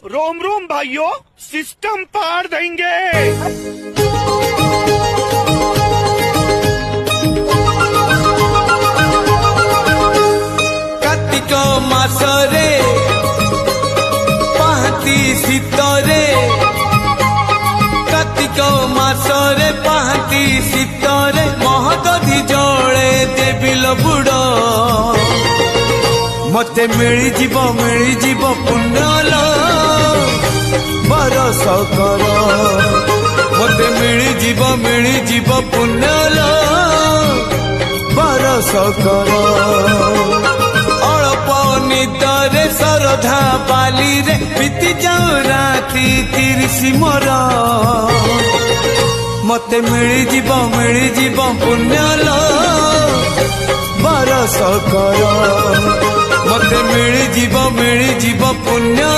रोम रोम भाइयों, सिस्टम पार देंगे। कार्तिक मासरे पाहाती शीतरे, कार्तिक मासरे पाहाती शीतरे महदधि जले देविल बुड़ मते मिली जीव पुण्यल बरस कर मते मिली जीव पुण्यल बरस कर अल्प निदरे सरधा बाली रे बीती जाऊ राती 30 मोर मते मिली जीव पुण्यल बरस कर मते मिली जीव पुण्य